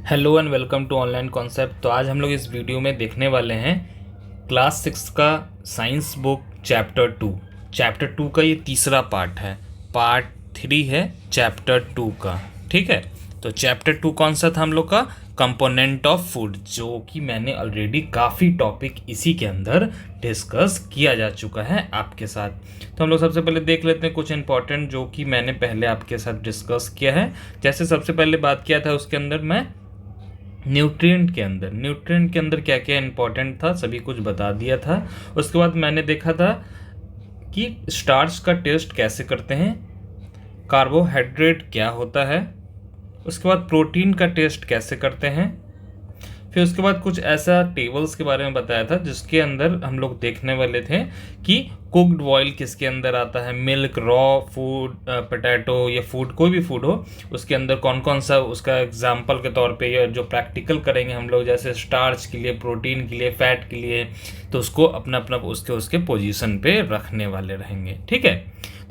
Hello and welcome to online concept. तो आज हम लोग इस वीडियो में देखने वाले हैं क्लास 6 का साइंस बुक चैप्टर 2 का ये तीसरा पार्ट है। पार्ट 3 है चैप्टर 2 का। ठीक है, तो चैप्टर 2 कौन सा था हम लोग का? कंपोनेंट ऑफ फूड, जो कि मैंने ऑलरेडी काफ़ी टॉपिक इसी के अंदर डिस्कस किया जा चुका है आपके साथ। तो हम लोग सबसे पहले देख लेते हैं कुछ इंपॉर्टेंट जो कि मैंने पहले आपके साथ डिस्कस किया है। जैसे सबसे पहले बात किया था उसके अंदर मैं न्यूट्रिएंट के अंदर क्या क्या इंपॉर्टेंट था सभी कुछ बता दिया था। उसके बाद मैंने देखा था कि स्टार्च का टेस्ट कैसे करते हैं, कार्बोहाइड्रेट क्या होता है, उसके बाद प्रोटीन का टेस्ट कैसे करते हैं। फिर उसके बाद कुछ ऐसा टेबल्स के बारे में बताया था जिसके अंदर हम लोग देखने वाले थे कि कुक्ड ऑयल किसके अंदर आता है, मिल्क, रॉ फूड, पोटैटो या फूड, कोई भी फूड हो उसके अंदर कौन कौन सा, उसका एग्जांपल के तौर पे या जो प्रैक्टिकल करेंगे हम लोग, जैसे स्टार्च के लिए, प्रोटीन के लिए, फैट के लिए, तो उसको अपना अपना उसके उसके पोजीशन पे रखने वाले रहेंगे। ठीक है,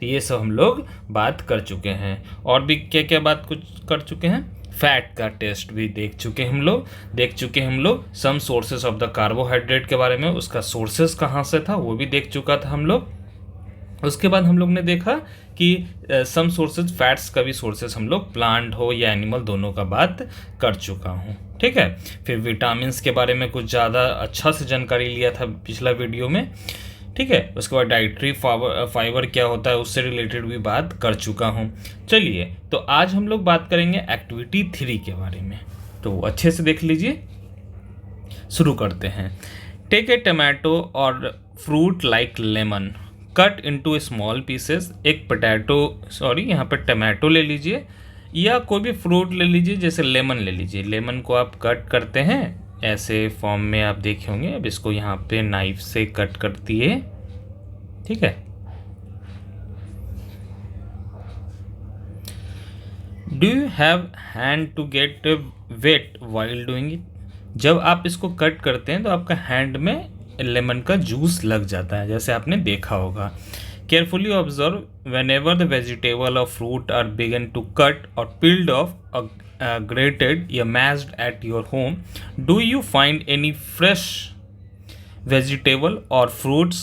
तो ये सब हम लोग बात कर चुके हैं। और भी क्या क्या बात कुछ कर चुके हैं, फैट का टेस्ट भी देख चुके हम लोग some sources of the carbohydrate के बारे में, उसका सोर्सेस कहाँ से था वो भी देख चुका था हम लोग। उसके बाद हम लोग ने देखा कि सम सोर्सेज फैट्स का भी सोर्सेस हम लोग प्लांट हो या एनिमल दोनों का बात कर चुका हूँ। ठीक है, फिर विटामिन्स के बारे में कुछ ज़्यादा अच्छा से जानकारी लिया था पिछला वीडियो में। ठीक है, उसके बाद डाइट्री फाइबर क्या होता है उससे रिलेटेड भी बात कर चुका हूँ। चलिए, तो आज हम लोग बात करेंगे एक्टिविटी 3 के बारे में, तो अच्छे से देख लीजिए। शुरू करते हैं। टेक ए टमाटो और fruit like lemon, cut into small pieces. एक यहाँ पर टमाटो ले लीजिए या कोई भी फ्रूट ले लीजिए, जैसे लेमन ले लीजिए। लेमन को आप कट करते हैं ऐसे फॉर्म में, आप देखे होंगे। अब इसको यहाँ पे नाइफ से कट करती है। ठीक है, do you have hand to get wet while doing it. जब आप इसको कट करते हैं तो आपका हैंड में लेमन का जूस लग जाता है, जैसे आपने देखा होगा। Carefully observe whenever the vegetable और fruit are begin to cut और पील्ड ऑफ grated या mashed at your home, do you find any fresh vegetable or fruits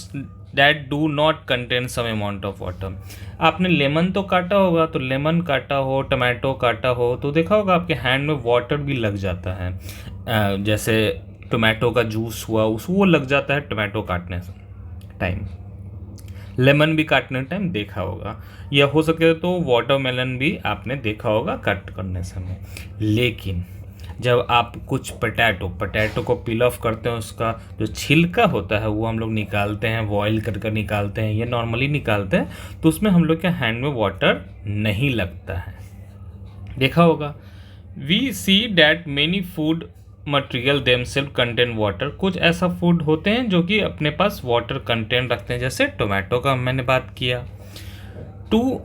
that do not contain some amount of water। आपने lemon तो काटा होगा, तो lemon काटा हो, टमाटो काटा हो, तो देखा होगा आपके हैंड में वाटर भी लग जाता है। जैसे टमाटो का जूस हुआ वो लग जाता है टमाटो काटने से टाइम, लेमन भी काटने टाइम देखा होगा, या हो सके तो वाटरमेलन भी आपने देखा होगा कट करने समय। लेकिन जब आप कुछ पोटैटो को पील ऑफ करते हैं, उसका जो छिलका होता है वो हम लोग निकालते हैं, बॉयल कर कर निकालते हैं या नॉर्मली निकालते हैं, तो उसमें हम लोग के हैंड में वाटर नहीं लगता है, देखा होगा। We see that many food material themselves contain water. कुछ ऐसा फूड होते हैं जो कि अपने पास वाटर कंटेंट रखते हैं, जैसे टोमेटो का मैंने बात किया। टू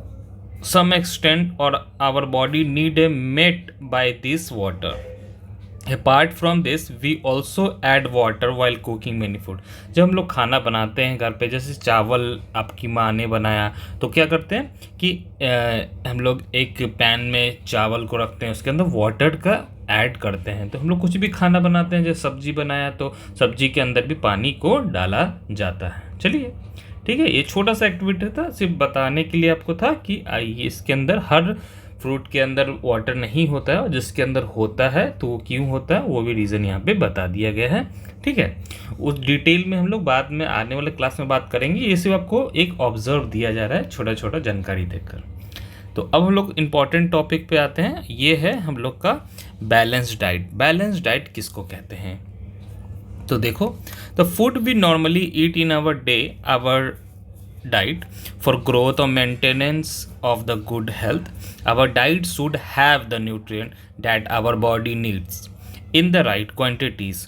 सम एक्सटेंट और our body need a met by this water. Apart from this we also add water while cooking many food. जब हम लोग खाना बनाते हैं घर पे, जैसे चावल आपकी माँ ने बनाया, तो क्या करते हैं कि हम लोग एक पैन में चावल को रखते हैं, उसके अंदर वाटर का ऐड करते हैं। तो हम लोग कुछ भी खाना बनाते हैं, जैसे सब्जी बनाया तो सब्जी के अंदर भी पानी को डाला जाता है। चलिए, ठीक है, ये छोटा सा एक्टिविटी था, सिर्फ बताने के लिए आपको था कि आइए, इसके अंदर हर फ्रूट के अंदर वाटर नहीं होता है, और जिसके अंदर होता है तो वो क्यों होता है वो भी रीज़न यहाँ पे बता दिया गया है। ठीक है, उस डिटेल में हम लोग बाद में आने वाले क्लास में बात करेंगे। ये सिर्फ आपको एक ऑब्जर्व दिया जा रहा है, छोटा छोटा जानकारी देकर। तो अब हम लोग इम्पॉर्टेंट टॉपिक पे आते हैं। ये है हम लोग का बैलेंस डाइट। बैलेंस डाइट किसको कहते हैं? तो देखो, the food we normally eat in our day, our diet for growth or maintenance of the good health, our diet should have the nutrient that our body needs in the right quantities,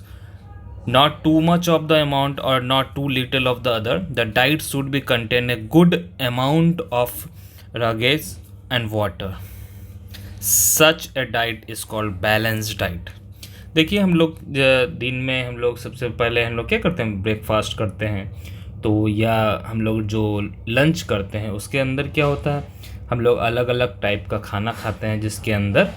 not too much of the amount or not too little of the other. The diet should be contain a good amount of rugged and water. Such a diet is called balanced diet। देखिए, हम लोग दिन में हम लोग सबसे पहले हम लोग क्या करते हैं, ब्रेकफास्ट करते हैं, तो या हम लोग जो लंच करते हैं उसके अंदर क्या होता है, हम लोग अलग अलग टाइप का खाना खाते हैं, जिसके अंदर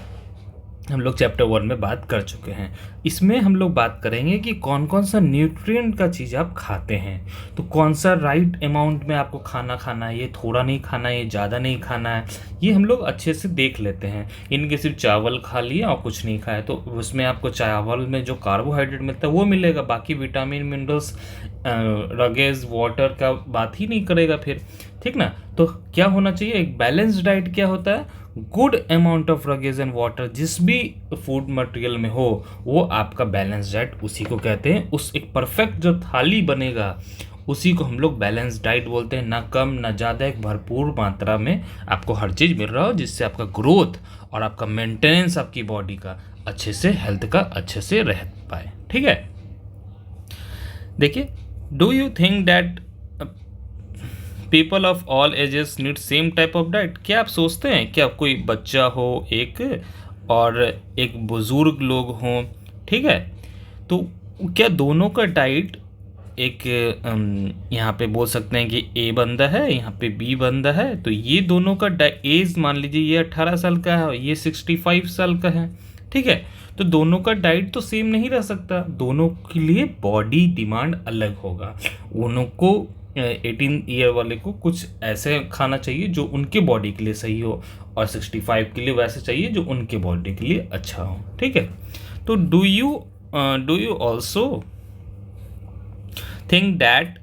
हम लोग चैप्टर 1 में बात कर चुके हैं। इसमें हम लोग बात करेंगे कि कौन कौन सा न्यूट्रिएंट का चीज़ आप खाते हैं, तो कौन सा राइट अमाउंट में आपको खाना खाना है, ये थोड़ा नहीं खाना है, ये ज़्यादा नहीं खाना है, ये हम लोग अच्छे से देख लेते हैं। इनके सिर्फ चावल खा लिया और कुछ नहीं खाया तो उसमें आपको चावल में जो कार्बोहाइड्रेट मिलता है वो मिलेगा, बाकी विटामिन मिनरल्स रगेज वाटर का बात ही नहीं करेगा फिर, ठीक ना। तो क्या होना चाहिए, एक बैलेंस डाइट क्या होता है, good amount of roughage and water, जिस भी फूड मटेरियल में हो वो आपका बैलेंस डाइट उसी को कहते हैं। उस एक परफेक्ट जो थाली बनेगा उसी को हम लोग बैलेंस डाइट बोलते हैं। ना कम ना ज़्यादा, एक भरपूर मात्रा में आपको हर चीज़ मिल रहा हो जिससे आपका ग्रोथ और आपका मेंटेनेंस आपकी बॉडी का अच्छे से, हेल्थ का अच्छे से रह पाए, ठीक है। देखिए, do you think that people of all ages need same type of diet? क्या आप सोचते हैं क्या कोई बच्चा हो एक और एक बुज़ुर्ग लोग हों, ठीक है, तो क्या दोनों का डाइट एक यहाँ पे बोल सकते हैं कि ए बंदा है, यहाँ पे बी बंदा है, तो ये दोनों का एज मान लीजिए ये 18 साल का है, ये 65 साल का है, ठीक है, तो दोनों का डाइट तो सेम नहीं रह सकता, दोनों के लिए बॉडी डिमांड अलग होगा। उन्हों को 18 ईयर वाले को कुछ ऐसे खाना चाहिए जो उनके बॉडी के लिए सही हो, और 65 के लिए वैसे चाहिए जो उनके बॉडी के लिए अच्छा हो, ठीक है। तो do you also think that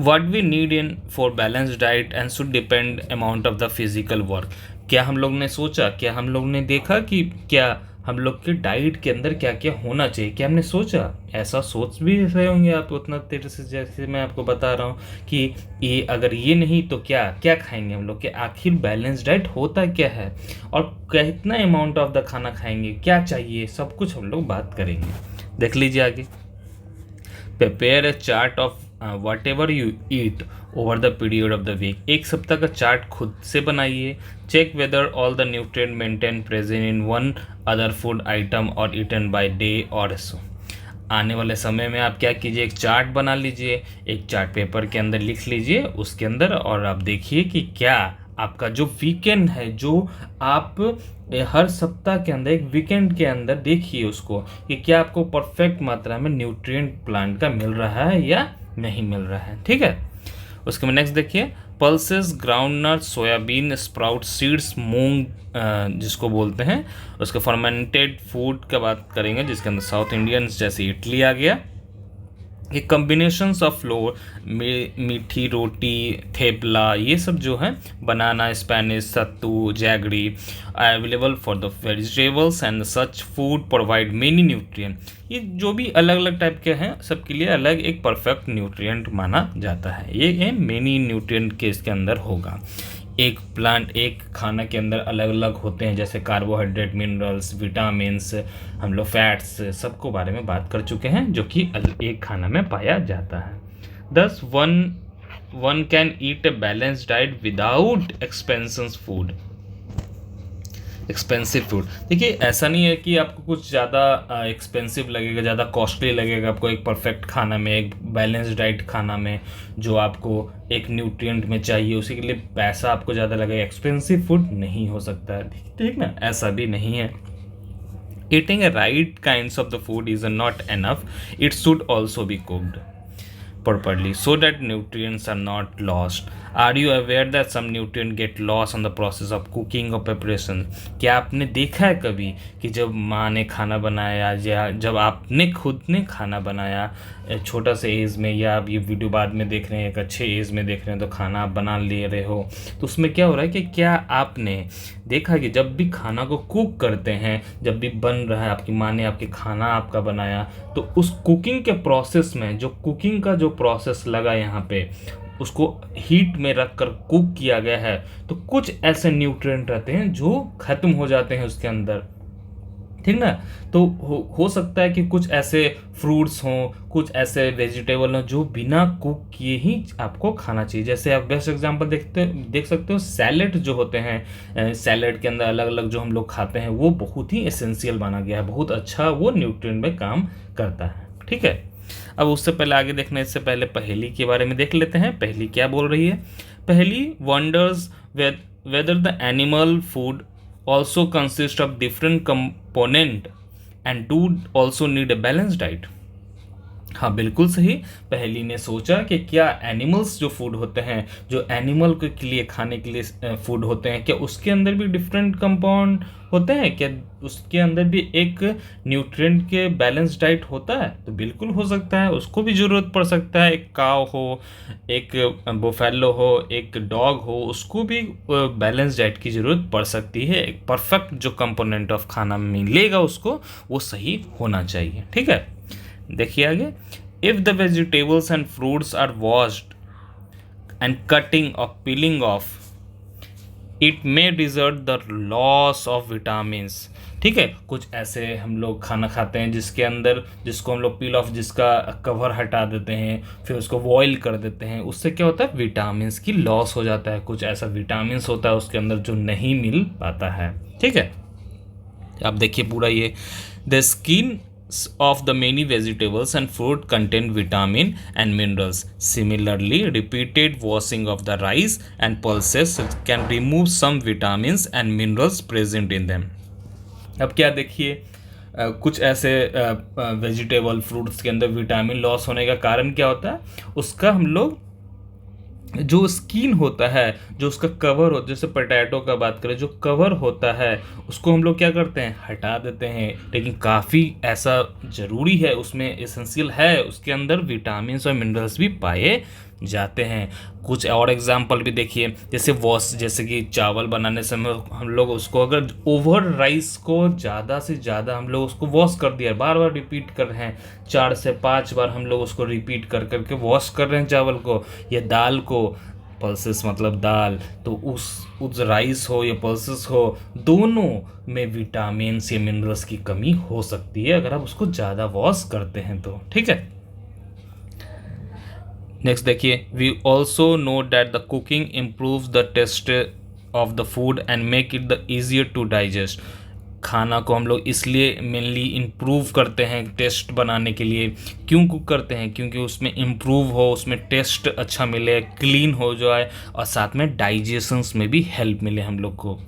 what we need in for balanced diet and should depend amount of the physical work? क्या हम लोग ने सोचा, क्या हम लोग ने देखा कि क्या हम लोग के डाइट के अंदर क्या क्या होना चाहिए, क्या हमने सोचा? ऐसा सोच भी रहे होंगे आप उतना देर से, जैसे मैं आपको बता रहा हूँ कि ये अगर ये नहीं तो क्या क्या खाएंगे हम लोग, कि आखिर बैलेंस डाइट होता क्या है और कितना अमाउंट ऑफ द खाना खाएंगे, क्या चाहिए, सब कुछ हम लोग बात करेंगे। देख लीजिए आगे, prepare a chart of whatever you eat over the period of the week. एक सप्ताह का चार्ट खुद से बनाइए। Check whether all the nutrient maintain present in one other food item और ईटन बाय डे और सो। आने वाले समय में आप क्या कीजिए, एक चार्ट बना लीजिए, एक चार्ट पेपर के अंदर लिख लीजिए उसके अंदर, और आप देखिए कि क्या आपका जो वीकेंड है, जो आप हर सप्ताह के अंदर एक वीकेंड के अंदर देखिए उसको कि क्या आपको परफेक्ट मात्रा में न्यूट्रिएंट प्लांट का मिल रहा है या नहीं मिल रहा है, ठीक है। उसके बाद नेक्स्ट देखिए, pulses, groundnut, soybean, sprout, seeds, मूंग जिसको बोलते हैं, उसके फर्मेंटेड फूड का बात करेंगे जिसके अंदर साउथ इंडियंस जैसे इडली आ गया। ये कम्बिनेशंस ऑफ फ्लोर, मीठी रोटी, थेपला, ये सब जो है, बनाना, स्पेनिश, सत्तू, jaggery available for the vegetables and such food provide many nutrient. ये जो भी अलग अलग टाइप के हैं सबके लिए अलग एक परफेक्ट न्यूट्रिएंट माना जाता है। ये मेनी न्यूट्रिएंट के इसके अंदर होगा। एक प्लांट, एक खाना के अंदर अलग अलग होते हैं, जैसे कार्बोहाइड्रेट, मिनरल्स, विटामिन्स, हम लोग फैट्स, सबको बारे में बात कर चुके हैं जो कि एक खाना में पाया जाता है। दस one can eat a balance diet without expensive food. देखिए, ऐसा नहीं है कि आपको कुछ ज़्यादा एक्सपेंसिव लगेगा, ज़्यादा कॉस्टली लगेगा आपको एक परफेक्ट खाना में, एक बैलेंस डाइट खाना में जो आपको एक न्यूट्रिएंट में चाहिए, उसी के लिए पैसा आपको ज़्यादा लगेगा। एक्सपेंसिव फूड नहीं हो सकता है, ठीक ना, ऐसा भी नहीं है। Eating A right kinds of the food is not enough, it should also be cooked properly so that nutrients are not lost. Are you aware that some nutrient get lost on the process of cooking or preparation? क्या आपने देखा है कभी कि जब माँ ने खाना बनाया या जब आपने खुद ने खाना बनाया छोटा से एज में, या आप ये वीडियो बाद में देख रहे हैं, एक अच्छे एज में देख रहे हैं तो खाना आप बना ले रहे हो, तो उसमें क्या हो रहा है कि क्या आपने देखा कि जब भी खाना को कुक करते हैं, जब भी बन रहा है, आपकी माँ ने आपके खाना आपका बनाया, तो उस कुकिंग के प्रोसेस में जो कुकिंग का जो प्रोसेस लगा यहाँ पे, उसको हीट में रख कर कुक किया गया है, तो कुछ ऐसे न्यूट्रिएंट रहते हैं जो खत्म हो जाते हैं उसके अंदर, ठीक ना। तो हो सकता है कि कुछ ऐसे फ्रूट्स हों, कुछ ऐसे वेजिटेबल हों जो बिना कुक किए ही आपको खाना चाहिए। जैसे आप बेस्ट एग्जांपल देख सकते हो, सैलेड जो होते हैं, सैलेड के अंदर अलग अलग जो हम लोग खाते हैं वो बहुत ही एसेंशियल माना गया है, बहुत अच्छा वो न्यूट्रिएंट में काम करता है, ठीक है। अब उससे पहले आगे देखने से पहले पहेली के बारे में देख लेते हैं। पहेली क्या बोल रही है? पहेली wonders whether the animal food also consist of different component and do also need a balanced diet. हाँ बिल्कुल सही। पहेली ने सोचा कि क्या एनिमल्स जो फूड होते हैं, जो एनिमल के लिए खाने के लिए फूड होते हैं, क्या उसके अंदर भी डिफरेंट कंपाउंड होते हैं, क्या उसके अंदर भी एक न्यूट्रिएंट के बैलेंस डाइट होता है? तो बिल्कुल हो सकता है, उसको भी ज़रूरत पड़ सकता है। एक काव हो, एक बुफेलो हो, एक डॉग हो, उसको भी बैलेंस डाइट की ज़रूरत पड़ सकती है। एक परफेक्ट जो कंपोनेंट ऑफ खाना मिलेगा उसको, वो सही होना चाहिए। ठीक है, देखिए आगे। If the vegetables and fruits are washed and cutting और peeling off, it may result the loss of vitamins. ठीक है, कुछ ऐसे हम लोग खाना खाते हैं जिसके अंदर, जिसको हम लोग पील ऑफ, जिसका कवर हटा देते हैं, फिर उसको बॉईल कर देते हैं, उससे क्या होता है, विटामिन्स की लॉस हो जाता है। कुछ ऐसा विटामिन्स होता है उसके अंदर जो नहीं मिल पाता है। ठीक है, आप देखिए पूरा ये, the skin of the many vegetables and fruit contain vitamin and minerals. Similarly, repeated washing of the rice and pulses can remove some vitamins and minerals present in them. अब क्या देखिए, कुछ ऐसे वेजिटेबल फ्रूट्स के अंदर vitamin loss होने का कारण क्या होता है, उसका हम लोग जो स्किन होता है, जो उसका कवर होता है, जैसे पोटैटो का बात करें, जो कवर होता है उसको हम लोग क्या करते हैं, हटा देते हैं। लेकिन काफ़ी ऐसा ज़रूरी है, उसमें एसेंशियल है, उसके अंदर विटामिन्स और मिनरल्स भी पाए जाते हैं। कुछ और एग्जांपल भी देखिए, जैसे वॉश, जैसे कि चावल बनाने समय हम लोग उसको, अगर ओवर राइस को ज़्यादा से ज़्यादा हम लोग उसको वॉश कर दिया, बार बार रिपीट कर रहे हैं, 4 से 5 बार हम लोग उसको रिपीट कर करके वॉश कर रहे हैं चावल को या दाल को, पल्सेस मतलब दाल, तो उस राइस हो या पल्सेस हो, दोनों में विटामिन्स या मिनरल्स की कमी हो सकती है अगर आप उसको ज़्यादा वॉश करते हैं तो। ठीक है, नेक्स्ट देखिए, we also know that the cooking improve the taste of the food and make it the easier to digest. खाना को हम लोग इसलिए मेनली इम्प्रूव करते हैं टेस्ट बनाने के लिए। क्यों कुक करते हैं? क्योंकि उसमें इम्प्रूव हो, उसमें टेस्ट अच्छा मिले, क्लीन हो जाए और साथ में डाइजेशंस में भी हेल्प मिले हम लोग को।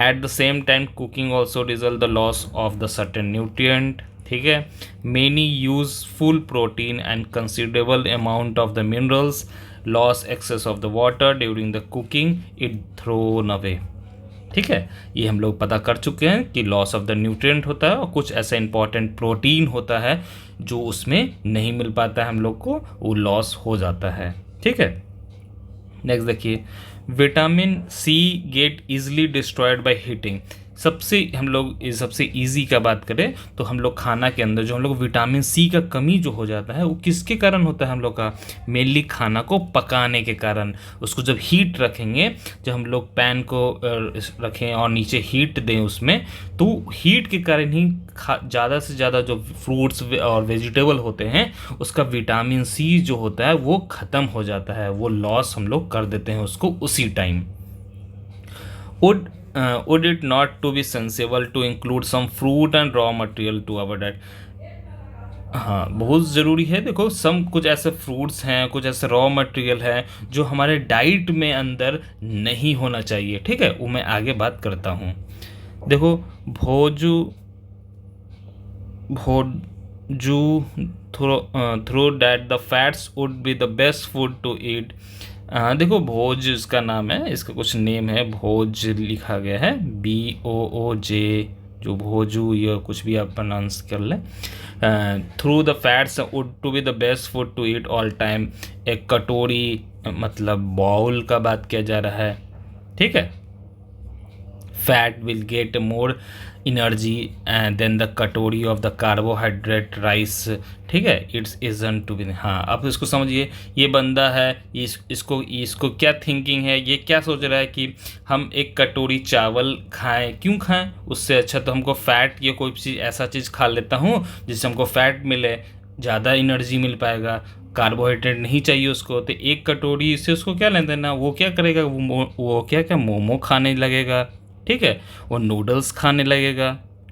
At the same time cooking also result the loss of the certain nutrient. ठीक है, many useful protein and considerable amount of the minerals, loss excess of the water during the cooking, it thrown away. ठीक है, ये हम लोग पता कर चुके हैं कि लॉस ऑफ द न्यूट्रिएंट होता है और कुछ ऐसा इंपॉर्टेंट प्रोटीन होता है जो उसमें नहीं मिल पाता है हम लोग को, वो लॉस हो जाता है। ठीक है, नेक्स्ट देखिए, vitamin C get easily destroyed by heating. सबसे हम लोग सबसे इजी का बात करें तो हम लोग खाना के अंदर जो हम लोग विटामिन सी का कमी जो हो जाता है वो किसके कारण होता है हम लोग का, मेनली खाना को पकाने के कारण। उसको जब हीट रखेंगे, जब हम लोग पैन को रखें और नीचे हीट दें उसमें, तो हीट के कारण ही ज़्यादा से ज़्यादा जो फ्रूट्स और वेजिटेबल होते हैं उसका विटामिन सी जो होता है वो ख़त्म हो जाता है, वो लॉस हम लोग कर देते हैं उसको उसी time. Would it not to be sensible to include some fruit and raw material to our diet? हाँ, बहुत ज़रूरी है। देखो, कुछ ऐसे फ्रूट्स हैं, कुछ ऐसे रॉ मटेरियल है जो हमारे डाइट में अंदर नहीं होना चाहिए। ठीक है, वो मैं आगे बात करता हूँ। देखो, भोजू through that the fats would be the best food to eat. देखो, भोज इसका नाम है, इसका कुछ नेम है, भोज लिखा गया है BOOJ, जो भोजू या कुछ भी आप प्रोनाउंस कर लें। Through the fats would to be the best food to eat all time. एक कटोरी मतलब बाउल का बात किया जा रहा है। ठीक है, fat will get more energy than the कटोरी ऑफ द कार्बोहाइड्रेट राइस। ठीक है, इट्स इजन टू बी। हाँ, आप इसको समझिए, ये बंदा है, इसको क्या थिंकिंग है, ये क्या सोच रहा है कि हम एक कटोरी चावल खाएं, क्यों खाएं, उससे अच्छा तो हमको फैट या कोई चीज़ ऐसा चीज़ खा लेता हूँ जिससे हमको फैट मिले, ज़्यादा एनर्जी मिल पाएगा, कार्बोहाइड्रेट नहीं चाहिए उसको। तो एक कटोरी से उसको क्या लेना देना, वो क्या करेगा, वो क्या मोमो खाने लगेगा। ठीक है, वो नूडल्स खाने लगेगा।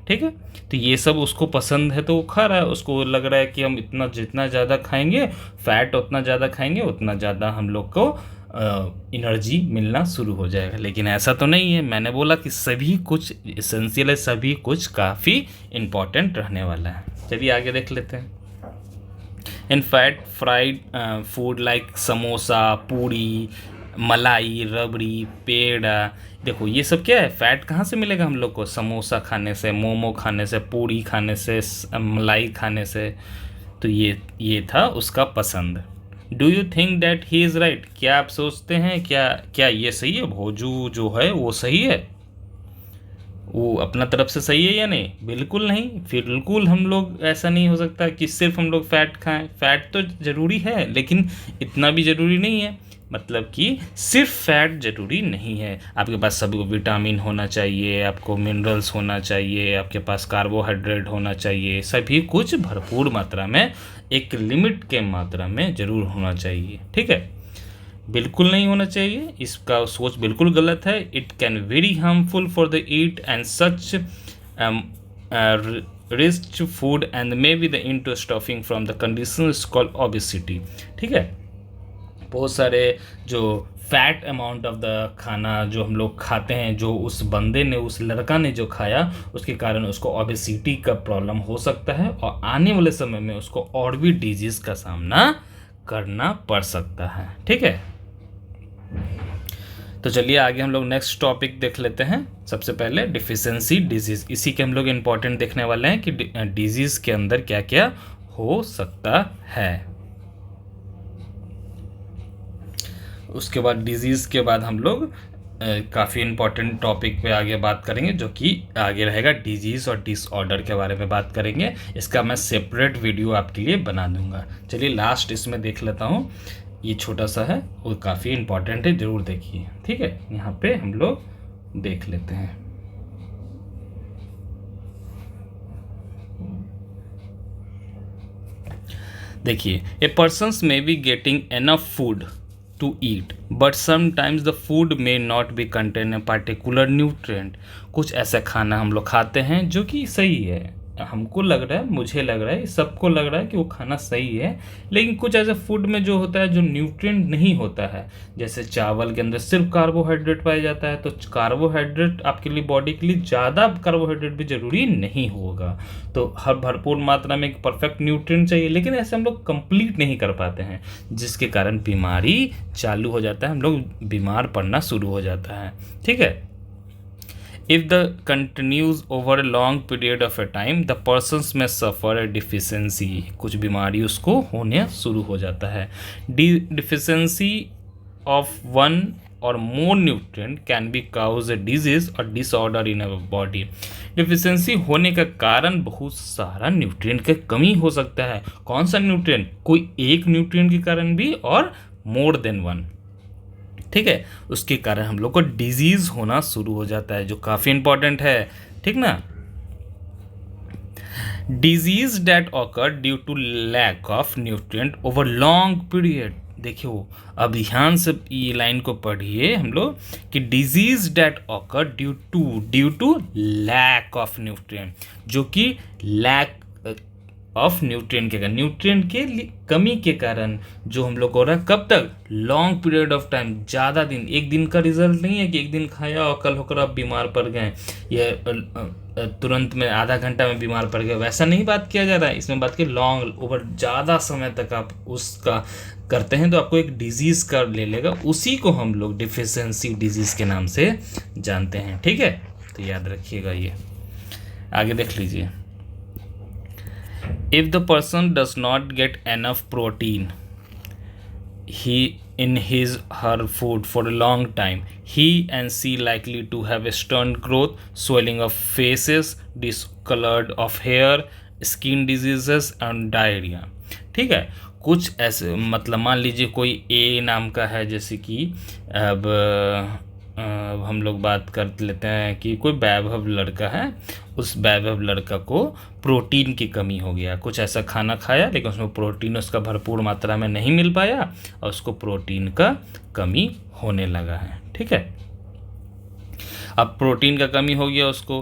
ठीक है, तो ये सब उसको पसंद है तो वो खा रहा है, उसको लग रहा है कि हम जितना ज़्यादा खाएंगे फैट, उतना ज़्यादा खाएंगे, उतना ज़्यादा हम लोग को एनर्जी मिलना शुरू हो जाएगा। लेकिन ऐसा तो नहीं है, मैंने बोला कि सभी कुछ एसेंशियल है, सभी कुछ काफ़ी इम्पॉर्टेंट रहने वाला है। चलिए आगे देख लेते हैं। In fat fried food like samosa, puri, malai, rabri, पेड़ा, देखो ये सब क्या है, फैट कहाँ से मिलेगा हम लोग को? समोसा खाने से, मोमो खाने से, पूड़ी खाने से, मलाई खाने से। तो ये था उसका पसंद। Do you think that he is right? क्या आप सोचते हैं, क्या क्या ये सही है? भोजू जो है वो सही है, वो अपना तरफ से सही है या नहीं? बिल्कुल नहीं। फिर बिल्कुल हम लोग ऐसा नहीं हो सकता कि सिर्फ हम लोग फैट खाएं। फैट तो ज़रूरी है लेकिन इतना भी ज़रूरी नहीं है, मतलब कि सिर्फ फैट ज़रूरी नहीं है। आपके पास सभी विटामिन होना चाहिए, आपको मिनरल्स होना चाहिए, आपके पास कार्बोहाइड्रेट होना चाहिए, सभी कुछ भरपूर मात्रा में, एक लिमिट के मात्रा में ज़रूर होना चाहिए। ठीक है, बिल्कुल नहीं होना चाहिए, इसका सोच बिल्कुल गलत है। It can very harmful for the eat and such rich food and may be the into stuffing from the condition is called obesity. ठीक है, बहुत सारे जो फैट अमाउंट ऑफ द खाना जो हम लोग खाते हैं, जो उस बंदे ने, उस लड़का ने जो खाया, उसके कारण उसको ओबेसिटी का प्रॉब्लम हो सकता है और आने वाले समय में उसको और भी डिजीज़ का सामना करना पड़ सकता है। ठीक है, तो चलिए आगे हम लोग नेक्स्ट टॉपिक देख लेते हैं। सबसे पहले डिफिशियंसी डिजीज़, इसी के हम लोग इम्पोर्टेंट देखने वाले हैं कि डिजीज़ के अंदर क्या क्या हो सकता है। उसके बाद डिजीज़ के बाद हम लोग काफ़ी इम्पोर्टेंट टॉपिक पे आगे बात करेंगे, जो कि आगे रहेगा डिजीज़ और डिसऑर्डर के बारे में बात करेंगे। इसका मैं सेपरेट वीडियो आपके लिए बना दूंगा। चलिए लास्ट इसमें देख लेता हूँ, ये छोटा सा है, वो काफ़ी इम्पोर्टेंट है, ज़रूर देखिए। ठीक है, यहाँ पे हम लोग देख लेते हैं। देखिए, a persons may be getting enough food to eat but sometimes the food may not be contain a particular nutrient। कुछ ऐसा खाना हम लोग खाते हैं जो कि सही है, हमको लग रहा है, मुझे लग रहा है, सबको लग रहा है कि वो खाना सही है, लेकिन कुछ ऐसे फूड में जो होता है जो न्यूट्रिएंट नहीं होता है। जैसे चावल के अंदर सिर्फ कार्बोहाइड्रेट पाया जाता है, तो कार्बोहाइड्रेट आपके लिए, बॉडी के लिए ज़्यादा कार्बोहाइड्रेट भी ज़रूरी नहीं होगा। तो हर भरपूर मात्रा में एक परफेक्ट न्यूट्रिएंट चाहिए, लेकिन ऐसे हम लोग कंप्लीट नहीं कर पाते हैं, जिसके कारण बीमारी चालू हो जाता है, हम लोग बीमार पड़ना शुरू हो जाता है। ठीक है, if the continues over a long period of a time the persons may suffer a deficiency। कुछ बीमारी उसको होने शुरू हो जाता है। deficiency of one or more nutrient can be cause a disease or disorder in our body। Deficiency होने का कारण बहुत सारा न्यूट्रिएंट की कमी हो सकता है। कौन सा न्यूट्रिएंट? कोई एक न्यूट्रिएंट के कारण भी और मोर देन वन। ठीक है, उसके कारण हम लोग को डिजीज होना शुरू हो जाता है, जो काफ़ी इंपॉर्टेंट है। ठीक ना, disease that occur due to lack of nutrient over long period. देखियो, अब ध्यान से ये लाइन को पढ़िए हम लोग कि disease that occur due to lack of nutrient, जो कि लैक ऑफ न्यूट्रिएंट के कारण, न्यूट्रिएंट के कमी के कारण जो हम लोग हो रहा है, कब तक? लॉन्ग पीरियड ऑफ टाइम, ज़्यादा दिन। एक दिन का रिजल्ट नहीं है कि एक दिन खाया और कल होकर आप बीमार पड़ गए, या तुरंत में आधा घंटा में बीमार पड़ गए, वैसा नहीं बात किया जा रहा है। इसमें बात की लॉन्ग ओवर, ज़्यादा समय तक आप उसका करते हैं तो आपको एक डिजीज़ का ले लेगा, उसी को हम लोग डिफिशियंसी डिजीज़ के नाम से जानते हैं। ठीक है, तो याद रखिएगा ये। आगे देख लीजिए। If the person does not get enough protein in his her food for a long time, he and she likely to have a stunned growth, swelling of faces, discolored of hair, skin diseases and diarrhea। ठीक है, कुछ ऐसे, मतलब मान लीजिए कोई ए नाम का है, जैसे कि अब हम लोग बात कर लेते हैं कि कोई वैभव लड़का है, उस वैभव लड़का को प्रोटीन की कमी हो गया, कुछ ऐसा खाना खाया लेकिन उसमें प्रोटीन उसका भरपूर मात्रा में नहीं मिल पाया और उसको प्रोटीन का कमी होने लगा है। ठीक है, अब प्रोटीन का कमी हो गया उसको,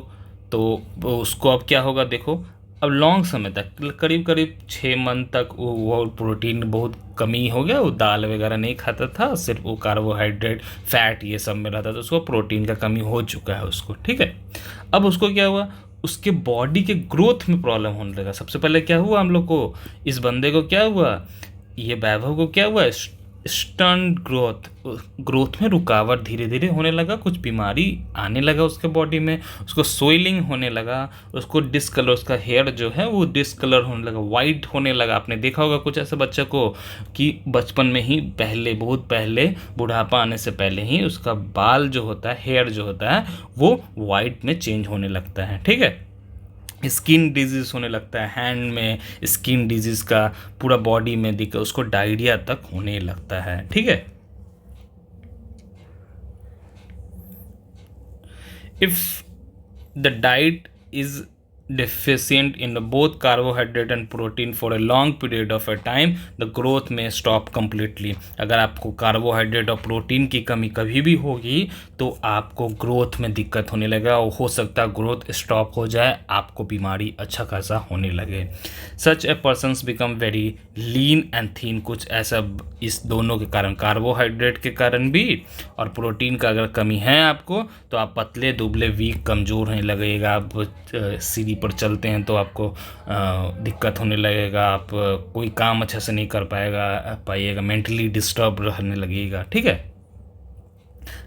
तो उसको अब क्या होगा? देखो, अब लॉन्ग समय तक करीब करीब 6 मंथ तक वो प्रोटीन बहुत कमी हो गया, वो दाल वगैरह नहीं खाता था, सिर्फ वो कार्बोहाइड्रेट फैट ये सब में रहता था, तो उसको प्रोटीन का कमी हो चुका है उसको, ठीक है। अब उसको क्या हुआ, उसके बॉडी के ग्रोथ में प्रॉब्लम होने लगा। सबसे पहले क्या हुआ हम लोग को, इस बंदे को क्या हुआ, ये वैभव को क्या हुआ, स्टंट ग्रोथ में रुकावट धीरे धीरे होने लगा, कुछ बीमारी आने लगा उसके बॉडी में, उसको सोइलिंग होने लगा, उसको डिस्कलर, उसका हेयर जो है वो डिस्कलर होने लगा, वाइट होने लगा। आपने देखा होगा कुछ ऐसे बच्चे को कि बचपन में ही, पहले बहुत पहले, बुढ़ापा आने से पहले ही उसका बाल जो होता है, हेयर जो होता है वो वाइट में चेंज होने लगता है, ठीक है। स्किन डिजीज़ होने लगता है, हैंड में स्किन डिजीज़ का पूरा बॉडी में दिक्कत, उसको डायरिया तक होने लगता है, ठीक है। If the diet is deficient in both carbohydrate and protein for a long period of a time, the growth may stop completely। अगर आपको कार्बोहाइड्रेट और प्रोटीन की कमी कभी भी होगी तो आपको ग्रोथ में दिक्कत होने लगेगा, और हो सकता है ग्रोथ स्टॉप हो जाए, आपको बीमारी अच्छा खासा होने लगे। Such a persons become very lean and thin, कुछ ऐसा इस दोनों के कारण, कार्बोहाइड्रेट के कारण भी और प्रोटीन का अगर कमी है आपको, तो आप पतले दुबले वीक कमज़ोर होने लगेगा। आप सीढ़ी पर चलते हैं तो आपको दिक्कत होने लगेगा, आप कोई काम अच्छे से नहीं कर पाइएगा, मेंटली डिस्टर्ब रहने लगेगा, ठीक है।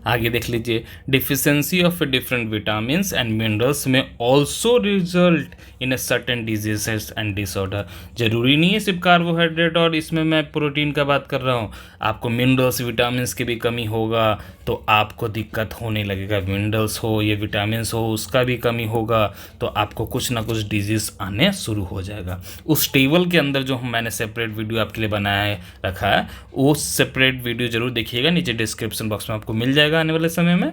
आगे देख लीजिए, deficiency of different vitamin and minerals may also result in a certain diseases and disorder. जरूरी नहीं है सिर्फ कार्बोहाइड्रेट और इसमें मैं प्रोटीन का बात कर रहा हूँ, आपको मिनरल्स विटामिन की भी कमी होगा तो आपको दिक्कत होने लगेगा। मिनरल्स हो या विटामिन हो उसका भी कमी होगा तो आपको कुछ ना कुछ डिजीज़ आने शुरू हो जाएगा। उस टेबल के अंदर जो मैंने सेपरेट वीडियो आपके लिए बनाया रखा है, वो सेपरेट वीडियो जरूर देखिएगा, नीचे डिस्क्रिप्शन बॉक्स में आपको मिल जाएगा आने वाले समय में,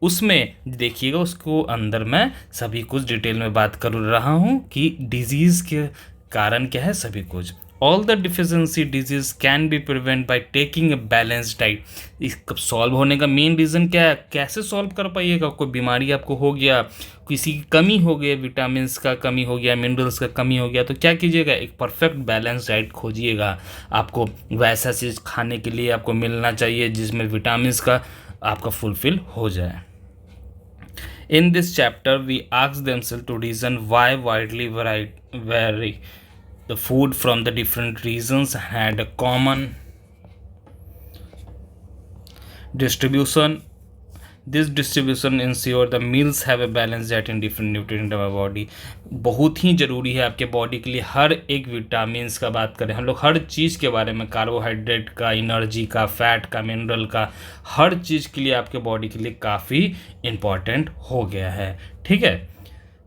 उसमें देखिएगा। उसको अंदर मैं सभी कुछ डिटेल में बात कर रहा हूँ कि डिजीज़ के कारण क्या है, सभी कुछ। All the deficiency disease can be prevent by taking a balance diet. इसका सॉल्व होने का मेन रीज़न क्या है, कैसे सॉल्व कर पाइएगा। कोई बीमारी आपको हो गया, किसी की कमी हो गई, विटामिन का कमी हो गया, मिनरल्स का कमी हो गया, तो क्या कीजिएगा, एक परफेक्ट बैलेंस डाइट खोजिएगा। आपको वैसा चीज़ खाने के लिए आपको मिलना चाहिए जिसमें विटामिन का आपका फुलफिल हो जाए। In this chapter, we ask themselves to reason why widely vary the food from the different regions had a common distribution. This distribution ensure the meals have a balanced diet in different nutrient of our body। बहुत ही ज़रूरी है आपके body के लिए, हर एक vitamin का बात करें हम लोग, हर चीज़ के बारे में, कार्बोहाइड्रेट का, एनर्जी का, फैट का, मिनरल का, हर चीज़ के लिए आपके बॉडी के लिए काफ़ी इम्पॉर्टेंट हो गया है, ठीक है।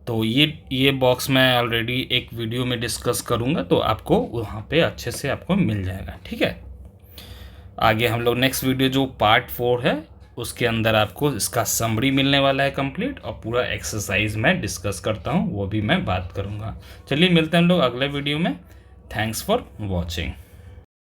तो ये बॉक्स मैं ऑलरेडी एक वीडियो में डिस्कस करूँगा, तो आपको वहाँ पे अच्छे से आपको मिल जाएगा, ठीक है। आगे हम लोग नेक्स्ट वीडियो जो पार्ट 4 है उसके अंदर आपको इसका समरी मिलने वाला है कंप्लीट, और पूरा एक्सरसाइज मैं डिस्कस करता हूँ, वो भी मैं बात करूँगा। चलिए मिलते हैं हम लोग अगले वीडियो में। Thanks for watching.